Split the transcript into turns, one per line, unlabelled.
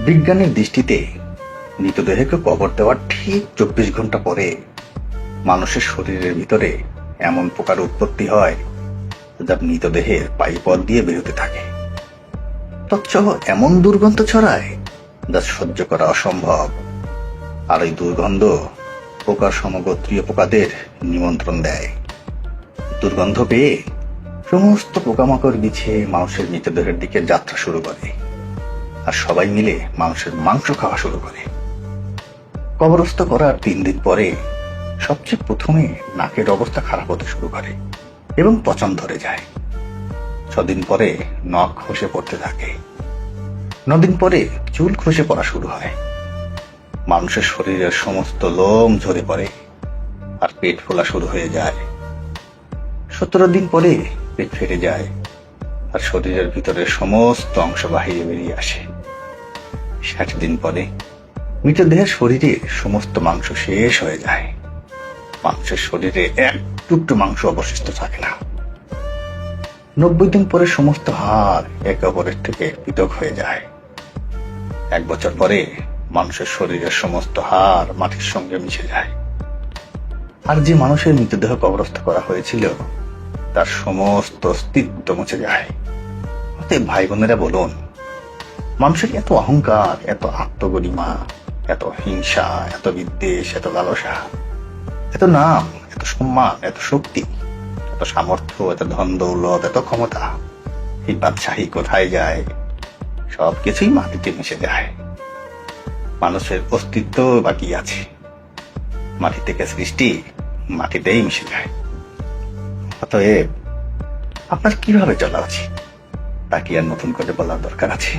বিজ্ঞানের দৃষ্টিতে মৃতদেহকে কবর দেওয়ার ঠিক 24 ঘন্টা পরে মানুষের শরীরের ভিতরে এমন পোকার উৎপত্তি হয় যা মৃতদেহের পায়ুপথ দিয়ে বেরোতে থাকে। তৎসহ এমন দুর্গন্ধ ছড়ায় যা সহ্য করা অসম্ভব। আর এই দুর্গন্ধ পোকার সমগোত্রীয় পোকাদের নিমন্ত্রণ দেয়। দুর্গন্ধ পেয়ে সমস্ত পোকামাকড় বিছিয়ে মানুষের মৃতদেহের দিকে যাত্রা শুরু করে, আর সবাই মিলে মানুষের মাংস খাওয়া শুরু করে। কবরস্থ করার 3 দিন পরে সবচেয়ে প্রথমে নাকের অবস্থা খারাপ হতে শুরু করে এবং পচন ধরে যায়। 6 দিন পরে নখ খসে পড়তে থাকে। 9 দিন পরে চুল খসে পড়া শুরু হয়। মানুষের শরীরের সমস্ত লোম ঝরে পড়ে আর পেট ফোলা শুরু হয়ে যায়। 17 দিন পরে পেট ফেটে যায় আর শরীরের ভিতরে সমস্ত অংশ বাহিরে বেরিয়ে আসে। 60 দিন পরে মৃতদেহের শরীরে সমস্ত মাংস শেষ হয়ে যায়। মানুষের শরীরে এক টুকরো মাংস অবশিষ্ট থাকে না। 90 দিন পরে সমস্ত হাড় একে অপরের থেকে পৃথক হয়ে যায়। 1 বছর পরে মানুষের শরীরের সমস্ত হাড় মাটির সঙ্গে মিশে যায়। আর যে মানুষের মৃতদেহ কবরস্থ করা হয়েছিল তার সমস্ত অস্তিত্ব মুছে যায়। অতএব ভাই বোনেরা বলুন, মানুষের এত অহংকার, এত আত্মগরিমা, এত হিংসা, এত বিদ্বেষ, এত লালসা, এত নাম, এত সম্মান, এত শক্তি, এত সামর্থ্য, এত ধন দৌলত, এত ক্ষমতা, এই বাদশাহী কোথায় যায়? সবকিছুই মাটিতে মিশে যায়। মানুষের অস্তিত্ব বাকি আছে। মাটি থেকে সৃষ্টি, মাটিতেই মিশে যায়। অতএব আপনার কিভাবে চলা উচিত তা কি আর নতুন করে বলার দরকার আছে?